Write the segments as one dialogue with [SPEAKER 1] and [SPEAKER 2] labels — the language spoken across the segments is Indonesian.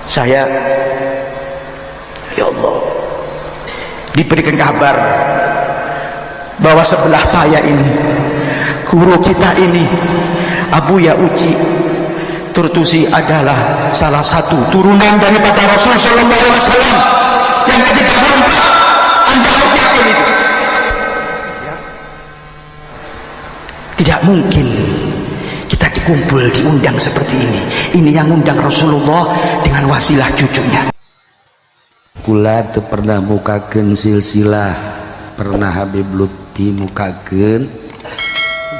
[SPEAKER 1] Saya, ya Allah, diberikan kabar bahwa sebelah saya ini, guru kita ini, Abu Ya'uji Turtusi adalah salah satu turunan daripada Rasul Sallallahu Alaihi Wasallam yang ketika berempat. Anda harus yakin itu. Tidak mungkin kita dikumpul, diundang seperti ini. Ini yang undang Rasulullah dengan wasilah cucunya.
[SPEAKER 2] Kula teu pernah mukakeun silsilah, pernah Habib Lutfi mukakeun,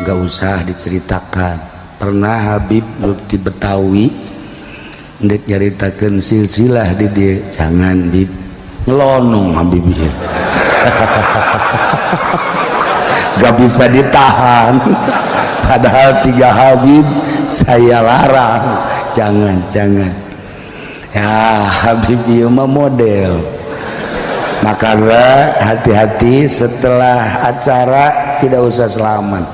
[SPEAKER 2] nggak usah diceritakan. Pernah Habib Lutfi Betawi ndek nyaritakeun silsilah di dia, jangan Bib, ngelonong Habibnya. Gak bisa ditahan. Padahal 3 Habib saya larang, jangan ya. Habib ieu mah model, makanya hati-hati setelah acara, tidak usah selamat,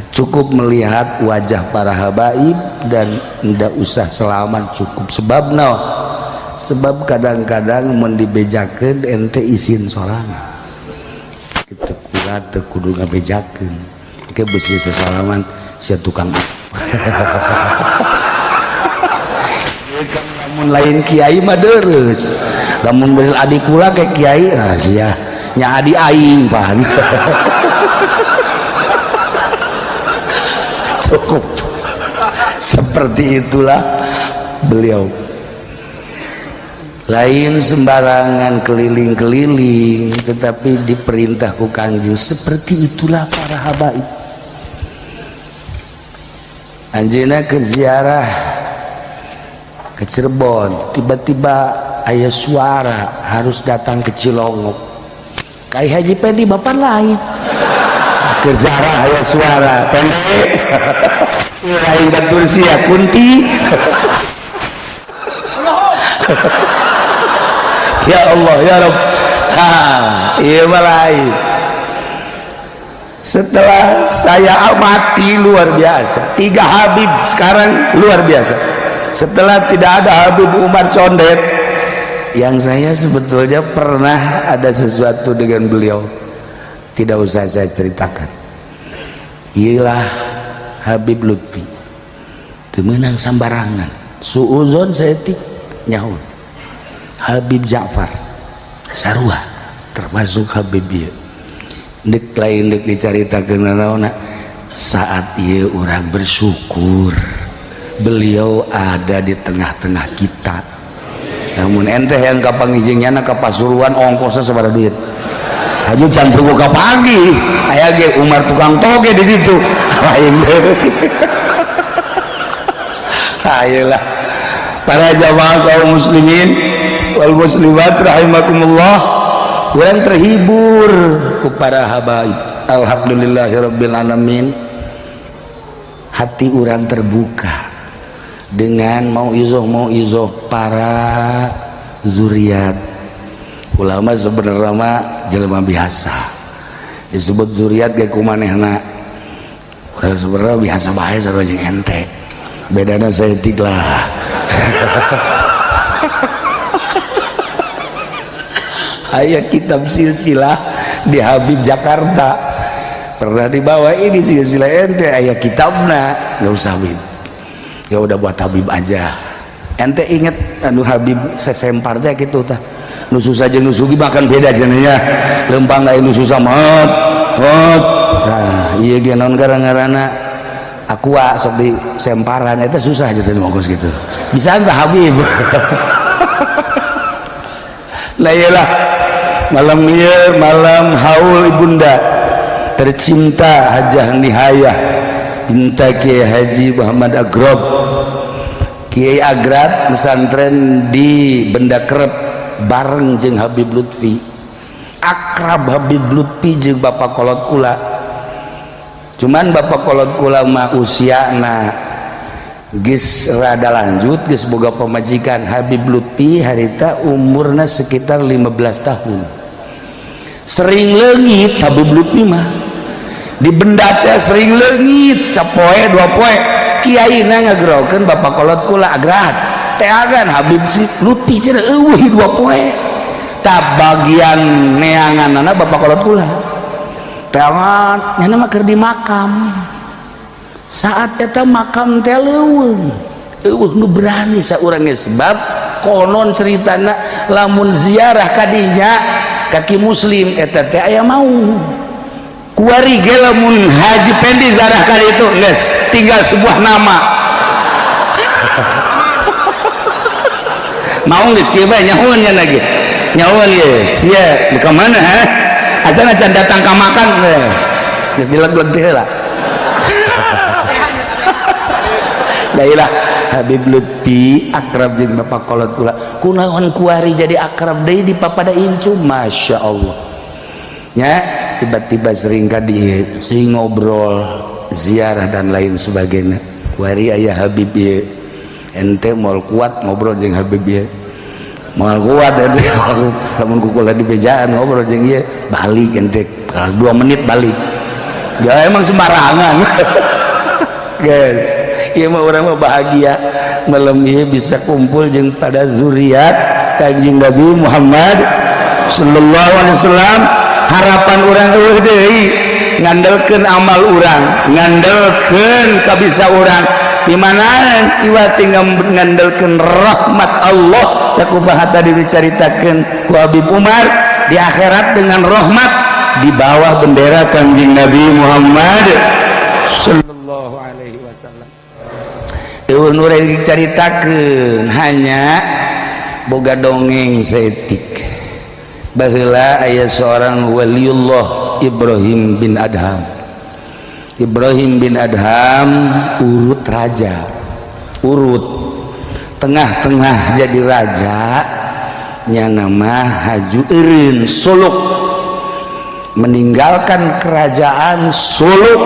[SPEAKER 2] cukup melihat wajah para habaib dan tidak usah selamat cukup. Sebab naon? Sebab kadang-kadang mun dibejakeun ente isin sorangan kitu, kula teu kudu ngabejakeun ke bisi sesalaman sia tukang lamun lain kiai mah deureus, lamun beul adik kula ke kiai sia nya adi aing pan. Cukup seperti itulah beliau. Lain sembarangan keliling-keliling, tetapi diperintah ku Kangjeng. Seperti itulah para habaib. Anjeunna ke ziarah ke Cirebon, tiba-tiba aya suara harus datang ke Cilongok. Kai Haji Pendi bapak lain ke ziarah aya suara pendek. Lain batur sia kunti. Ya Allah, ya Rabb. Iya lain. Setelah saya amati luar biasa, 3 Habib sekarang luar biasa. Setelah tidak ada Habib Umar Condet, yang saya sebetulnya pernah ada sesuatu dengan beliau, tidak usah saya ceritakan. Ialah Habib Lutfi, temenang sambarangan, suuzon saya tik nyaut. Habib Ja'far sarua termasuk Habib ieu dek lain dek dicaritakeun naonna saat ieu urang bersyukur beliau ada di tengah-tengah kita. Namun ente yang kapangijengna ka Pasuruan ongkosna sabaraha duit haju can buka pagi aya ge Umar tukang toge di ditu lain deui. Ayolah para jamaah kaum muslimin wal muslimat rahimakumullah, urang terhibur ku para habaib. Alhamdulillahirabbil alamin. Hati urang terbuka dengan mauizah para zuriat. Ulama sebenarnya mah jelema biasa. Disebut zuriat ge kumanehna. Urang sebenarnya biasa bae sarua jeung ente. Bedana saeutik lah. Aya kitab silsilah di Habib Jakarta pernah dibawa ini silsilah ente aya kitabna, nggak usah Habib, ya udah buat Habib aja. Ente inget anu Habib sesempar teh gitu tah, nu susah jeung nu sugih makan beda jenenya, lempang lain nu susah mot. Nah iya ge naon gara-garana aqua sok di semparan eta susah jadi mongkos gitu. Bisa enggak Habib? Lah iyalah malam ieu malam haul ibunda tercinta Hajah Nihayah Binta Kiai Haji Muhammad Agrob, Kiai Agrad pesantren di Benda Kerep bareng jeung Habib Lutfi. Akrab Habib Lutfi jeung Bapak Kolot kula. Cuman Bapak Kolot kula mah usiana geus rada lanjut, geus boga pamajikan. Habib Lutfi harita umurna sekitar 15 tahun. Sering leungit Habib Lutfi mah di Benda teh sering leungit sapoe 2 poe. Kiaina ngagerokeun Bapak Kolot kula Agrad teagan Habib si luti cenah eueuh 2 poe tak bagian neanganana bapak kolot kula teangan nyana mah keur di makam saat eta makam teh leuweung nu berani saurang sebab konon ceritana lamun ziarah kadinya kaki muslim eta teh aya mau kuari ge lamun haji pendi ziarah kali itu geus tinggal sebuah nama mau geus kieu bae nyahoeun nya lagi nyahoeun ye sia di ka mana ha asana can datang ka makan geus dileg-leg teh heula dailah Habib Lutfi akrab jeung bapak kolot kula kunaon kuari jadi akrab deui di papada incu Masya Allah nya tiba-tiba sering kadi sing ngobrol ziarah dan lain sebagainya kuari aya Habib ye ente moal kuat ngobrol jeung Habib ye moal kuat ente lamun kukula di bejaan ngobrol jeung ieu balik ente 2 menit balik ya emang sembarangan guys ieu mah urang mah bahagia malam ieu bisa kumpul jeung pada zuriat Kanjeng Nabi Muhammad sallallahu alaihi wasallam harapan urang eueuh deui ngandelkeun amal urang ngandelkeun kabisa urang di mana iwati ngandelkeun rahmat Allah sakumaha tadi dicaritakeun ku Habib Umar di akhirat dengan rahmat di bawah bendera Kanjeng Nabi Muhammad sallallahu alaihi wasallam. Eueuh nu rek dicaritakeun hanya boga dongeng saeutik. Baheula aya seorang waliullah Ibrahim bin Adham. Ibrahim bin Adham urut raja. Urut tengah-tengah jadi raja nya nama Haju Eureun Suluk. Meninggalkan kerajaan Suluk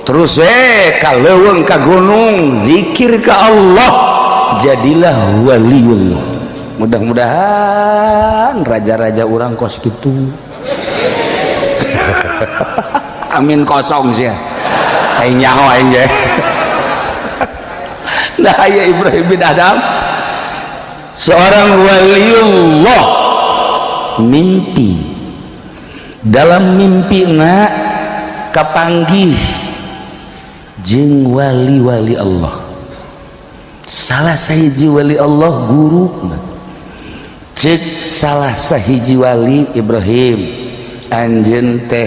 [SPEAKER 2] terus kaleuweung ka gunung zikir ka Allah jadilah waliullah. Mudah-mudahan raja-raja urang kos kitu amin kosong sia aing nyaho aing ge nah aya Ibrahim bin Adham seorang waliullah mimpi dalam mimpina kapanggih jeung wali-wali Allah salah sahiji wali Allah guru cek salah sahiji wali Ibrahim anjeun teh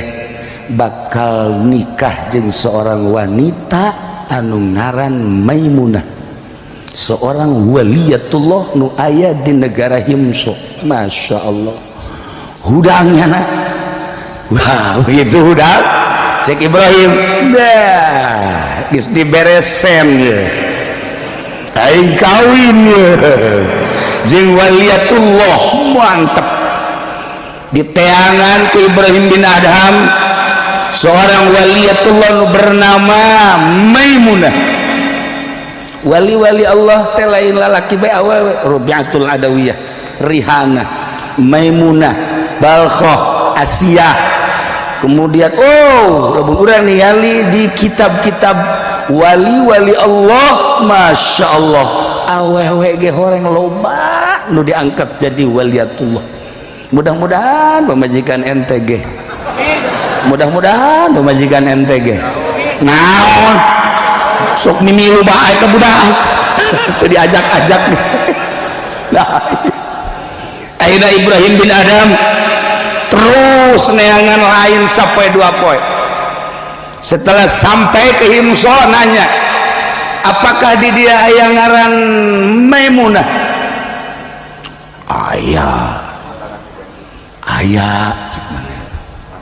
[SPEAKER 2] bakal nikah jeung seorang wanita anu ngaran Maimunah seorang waliyatullah nu aya di negara Himso. Masya Allah hudangnya na wah begitu hudang cek Ibrahim dah geus diberesen ye aing kawin ye jeung waliyatullah mantep diteangan ke Ibrahim bin Adham seorang waliyatullah nu bernama Maimunah. Wali-wali Allah teh lain lalaki bae awewe Rubiatul Adawiyah Rihana Maimunah Balkhah Asiyah kemudian lamun urang ningali di kitab-kitab wali-wali Allah Masya Allah awewe ge horeng loba nu diangkat jadi waliyatullah. Mudah-mudahan pemajikan NTG mudah-mudahan pemajikan NTG naon sok mimilu bae ke budak teu diajak-ajak nih nah ayeuna Ibrahim bin Adham terus neangan lain sampai 2 poe setelah sampai ke Himso nanya apakah di dia aya ngaran Maimunah aya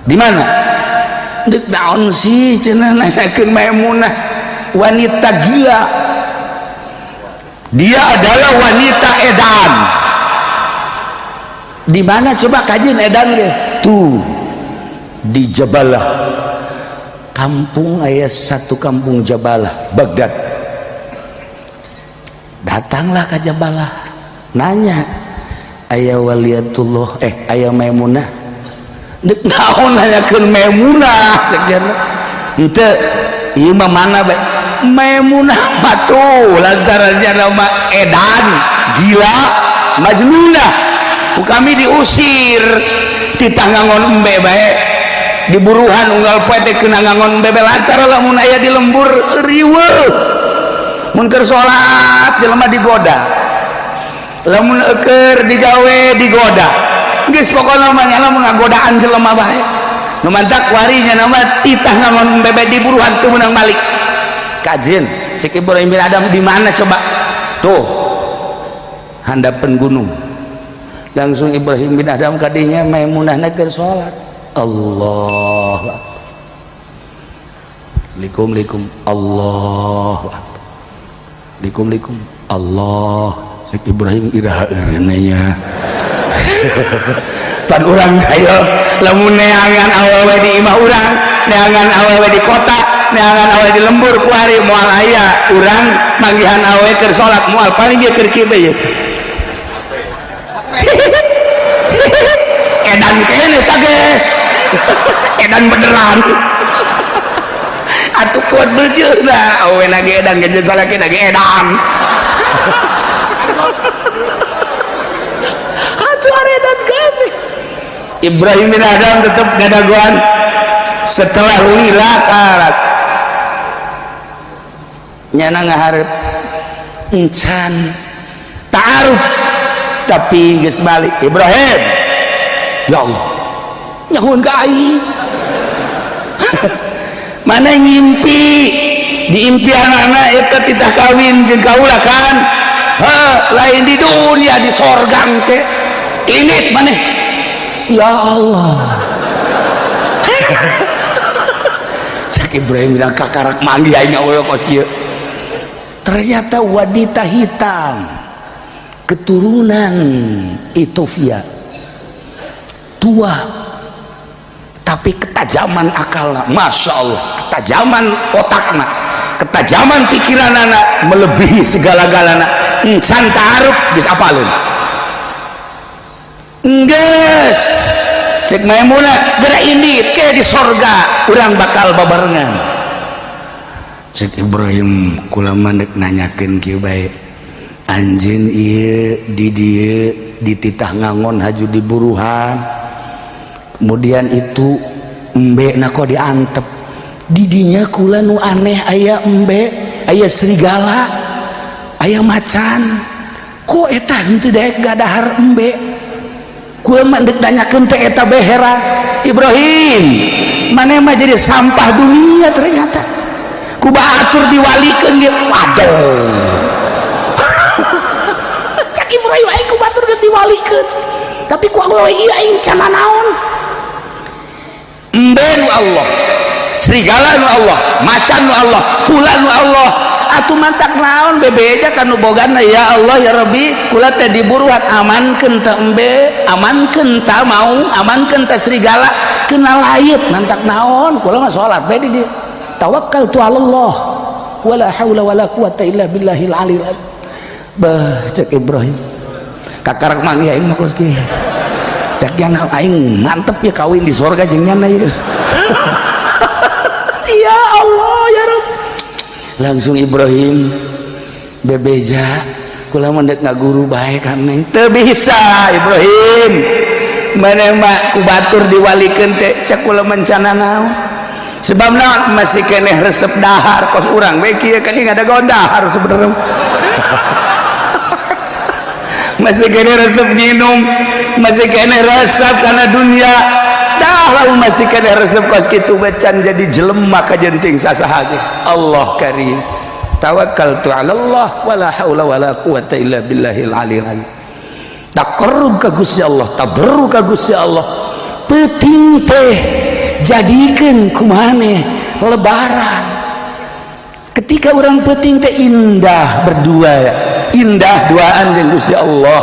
[SPEAKER 2] di mana deuk naon sih cenah nanyakeun Maimunah wanita gila dia adalah wanita edan di mana coba kajian edan ge tuh di Jabalah kampung aya satu kampung Jabalah Baghdad datanglah ke Jabalah nanya aya waliyatullah aya Maimunah deuk naon nanyakeun Maimunah cek dia henteu ieu mah mana bae Maimunah batu lantarannya nama edan gila majnunah kami diusir titanggangon embe bae diburuhan unggal poe teh kena ngangon bebe lantar lamun aya di lembur riweuh mun keur salat jelema digoda lamun eukeur digawe digoda geus pokona mah nyala ngagodaan jelema bae nu mantak warinya nama titah ngangon bebe diburuhan teu meunang balik kajen cek Ibrahim bin Adam di mana coba tuh handapan gunung langsung Ibrahim bin Adam kadinya Maimunahna keur salat Allah likum Allah likum Allah cek Ibrahim iraha eureunnya pan urang kayo lamun neangan awewe di imah urang neangan awewe di kota neangan awewe di lembur kuari moal aya urang manggihan awewe keur salat moal paling dia keur kieu ye edan kene tage edan beneran atuh kuat bejeuna awewe nage edan geus salaki nage edan atuh are edan kene Ibrahim bin Adam tetap gadaguan setelah lila karat nyana ngaharep encan ta'aruf tapi geus balik Ibrahim ya Allah nyahun ka aing mana ngimpi di impian anak eta titah kawin jeung kaula kan lain di dunia di sorga ke init maneh ya Allah cak Ibrahim bilang kakarak manggih aing Allah kos kieu ternyata wanita hitam keturunan Ethiopia tua tapi ketajaman akalna Masya Allah ketajaman otakna ketajaman pikiranana melebihi segala-galana encan ta'aruf geus apaleun geus cek Maimunah geura indit ke di sorga urang bakal babarengan cek Ibrahim kula mandek nanyakeun kieu bae anjeun ieu di dieu dititah ngangon haju diburuhan kemudian itu embe na kok diantep didinya kula nu aneh aya embe aya serigala aya macan kok eta henteu daek gadahar embe kula mandek danyakeun teh eta beheran Ibrahim maneh mah jadi sampah dunia ternyata ku baatur diwalikeun ge waduh cak Ibrahim aing ku batur geus diwalikeun tapi ku Allah ieu aing can naon embe nu Allah serigala nu Allah macan nu Allah kula nu Allah atuh mantak naon bebeja kanu bogana ya Allah ya Rabbi kula teh diburuhan amankeun teh embe amankeun teh mau amankeun teh serigala kenal layut mantak naon kula mah salat bae di dieu tawakkaltu 'ala Allah wala haula wala quwata illa billahil aliyil azim bah cek Ibrahim kakarak manggih aing mah kos kieu cek yana aing mantep ya kawin di surga jeung nyana ieu ya Allah ya Rabb langsung Ibrahim bebeja kula mendek ngaguru bae ka neng teu bisa Ibrahim maneh mah ku batur diwalikeun teh cek kula mencana naon sebab naon masih keneh resep dahar kos urang we kieu kan ada gondahar sebenarnya masih kena resep minum masih kena resep karena dunia dah lalu masih kena resep kos kitu becan jadi jelema ka jenting sasaha ge Allah karim tawakkaltu 'ala Allah wala haula wala quwata illa billahil aliyil azim taqarrub ka Gusti Allah tadarruk ka Gusti Allah penting teh jadikeun kumaneh lebaran ketika orang penting teh indah berdua indah duaan jeung Gusti Allah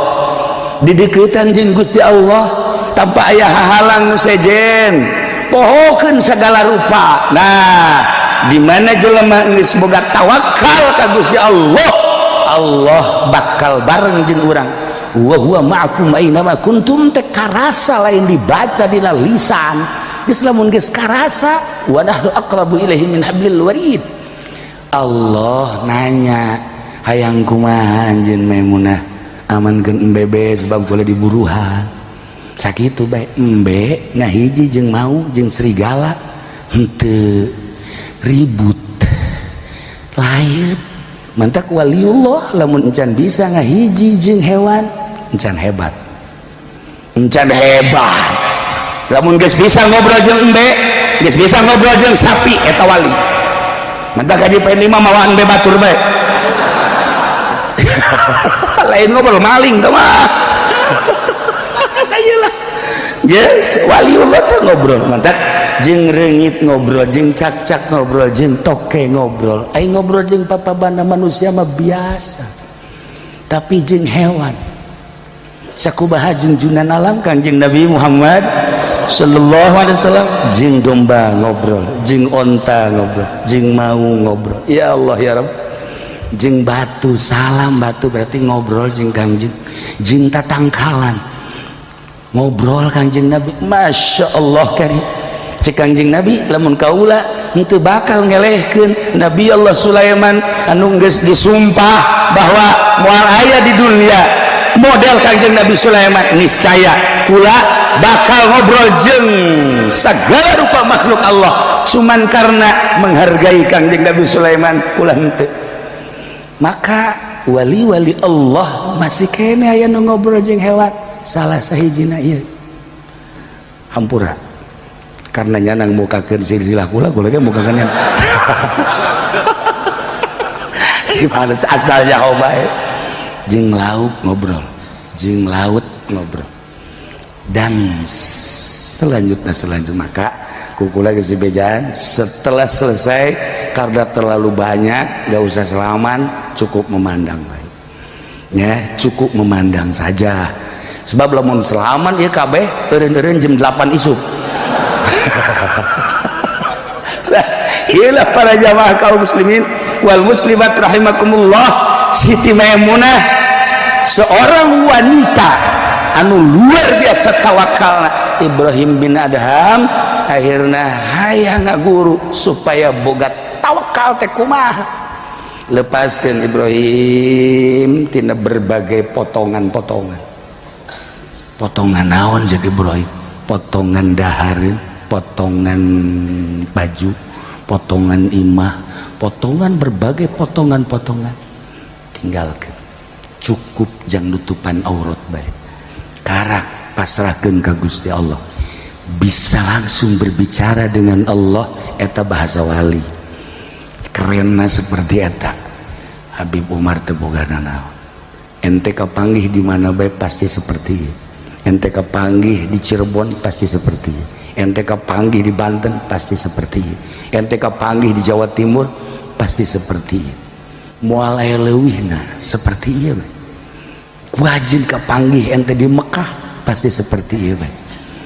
[SPEAKER 2] didekeutan jeung Gusti Allah tanpa aya hahalang nu sejen pohokeun segala rupa nah di mana jelema geus boga tawakal ka Gusti Allah Allah bakal bareng jeung urang wa huwa ma'akum aina ma kuntum teh karasa lain dibaca dina lisan geus lamun geus karasa wa nahnu aqrabu ilaihi min hablil warid Allah nanya hayang kumaha anjeun Maimunah amankeun embebe sebab boleh diburuhan sakitu bae embe ngahiji jeung mau jeung serigala henteu ribut lain mantak waliullah lamun encan bisa ngahiji jeung hewan encan hebat lamun geus bisa ngobrol jeung embe geus bisa ngobrol jeung sapi eta wali mantak haji pain 5 mawa embe batur bae lain ngobrol maling teh mah ayeuna yes waliullah teh ngobrol mantak jeung reungit ngobrol jeung cak-cak ngobrol jeung toke ngobrol ai ngobrol jeung papabana manusia mah biasa tapi jeung hewan sakumaha junjunan alam Kangjeng Nabi Muhammad sallallahu alaihi wasallam jeung domba ngobrol jeung onta ngobrol jeung mau ngobrol ya Allah ya Rabb jeung batu salam batu berarti ngobrol jeung Kangjeng jeung tatangkalan ngobrol Kangjeng Nabi Masya Allah karim cek Kangjeng Nabi lamun kaula henteu bakal ngelehkeun Nabi Allah Sulaiman anu geus disumpah bahwa moal aya di dunia model Kangjeng Nabi Sulaiman niscaya kula bakal ngobrol jeung segala rupa makhluk Allah cuman karena menghargai Kangjeng Nabi Sulaiman kula henteu maka wali-wali Allah masih kene aya nu ngobrol jeung hewan salah sahijina ieu hampura karena nyanang mukakeun silsilah kula ge mukakeun yang gimana asalnya bae jeung lauk ngobrol jeung laut ngobrol dan selanjutnya maka kukula geus dibejaan setelah selesai karena terlalu banyak gak usah salaman cukup memandang baik ya cukup memandang saja sebab lamun salaman ieu kabeh eureun-eureun jam 8 isuk inilah para jamaah kaum muslimin wal muslimat rahimakumullah. Siti Maimunah seorang wanita anu luar biasa tawakalna. Ibrahim bin Adham akhirna hayang ngaguru supaya boga tawakal teh kumaha. Lepaskeun Ibrahim tina berbagai potongan-potongan. Potongan naon jeung Ibrahim? Potongan dahareun, potongan baju, potongan imah, potongan berbagai potongan-potongan. Tinggalkan, cukup jang nutupan aurat bae. Karak pasrahkeun ka Gusti Allah. Bisa langsung berbicara dengan Allah, eta bahasa wali. Kerenna seperti eta. Habib Umar teu bogana naon. Ente kapanggih di mana bae pasti seperti itu. Ente kapanggih di Cirebon pasti seperti itu. Ente kapanggih di Banten pasti seperti itu. Ente kapanggih di Jawa Timur pasti seperti itu. Moal aya leuwihna seperti ieu. Kuajin kapanggih ente di Mekah pasti seperti ieu.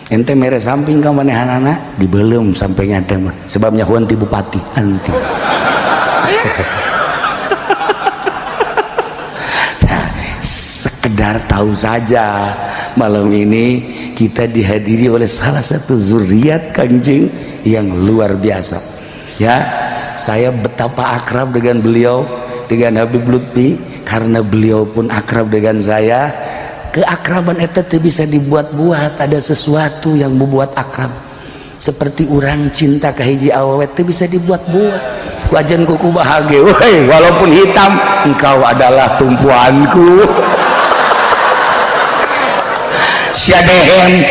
[SPEAKER 2] Ente mere samping ka manehanana dibeleum sampai nyata mah sebabnya huan ti bupati anti. Nah, sekedar tahu saja malam ini kita dihadiri oleh salah satu zuriat Kangjeng yang luar biasa. Ya, saya betapa akrab dengan beliau, dengan Habib Lutfi, karena beliau pun akrab dengan saya. Keakraban eta teu bisa dibuat-buat, ada sesuatu yang membuat akrab. Seperti orang cinta ka hiji awewe teu bisa dibuat-buat. Wajan kuku bahagia, woi, walaupun hitam, engkau adalah tumpuanku. Syadehen.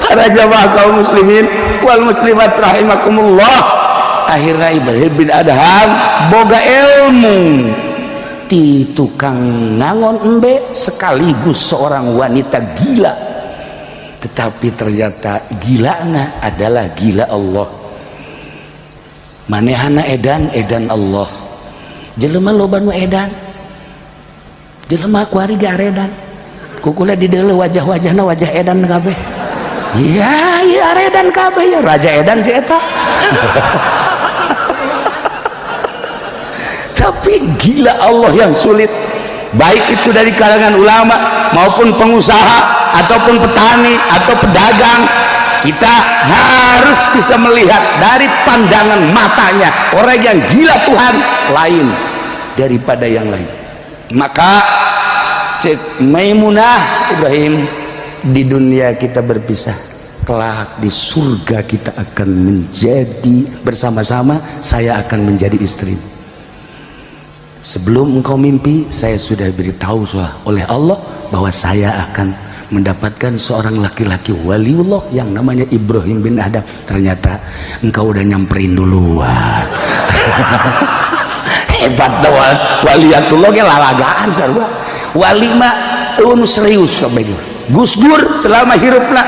[SPEAKER 2] Para jamaah kaum muslimin wal muslimat rahimakumullah. Akhirnya Ibrahim bin Adham boga ilmu ti tukang ngangon embe sekaligus seorang wanita gila, tetapi ternyata gilana adalah gila Allah. Manehana edan Allah. Jelema loba nu edan, jelema kuari garedan. Kukula di deuleu wajah-wajahna wajah edan kabeh. Iya edan kabeh ya raja edan si eta. Tapi gila Allah yang sulit, baik itu dari kalangan ulama maupun pengusaha ataupun petani atau pedagang. kita harus bisa melihat dari pandangan matanya. Orang yang gila Tuhan lain daripada yang lain. Maka cek Maimunah Ibrahim, di dunia kita berpisah, kelak di surga kita akan menjadi bersama-sama. Saya akan menjadi istri. Sebelum engkau mimpi, saya sudah beritahu oleh Allah bahwa saya akan mendapatkan seorang laki-laki waliullah yang namanya Ibrahim bin Adam. Ternyata engkau udah nyamperin duluan. Hebat tuh waliatullah ge lalagaan sarua. Wali mah serius kabeh. Gus Dur selama hirupna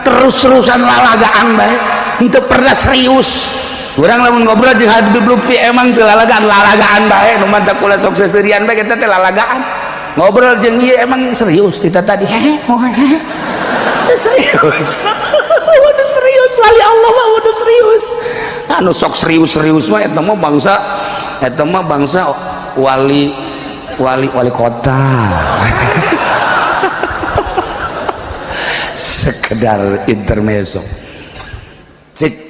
[SPEAKER 2] terus-terusan lalagaan bae, henteu pernah serius. Urang lamun ngobrol jeung Habib Lutfi emang teu lalagaan bae, nu mantap kula sok seserian bae kita teh lalagaan. Ngobrol jeung ieu emang serius kita tadi. Teu serius. Waduh serius, wali Allah mah waduh serius. Anu sok serius-serius mah eta mah bangsa wali kota. Sekedar intermezzo. Cik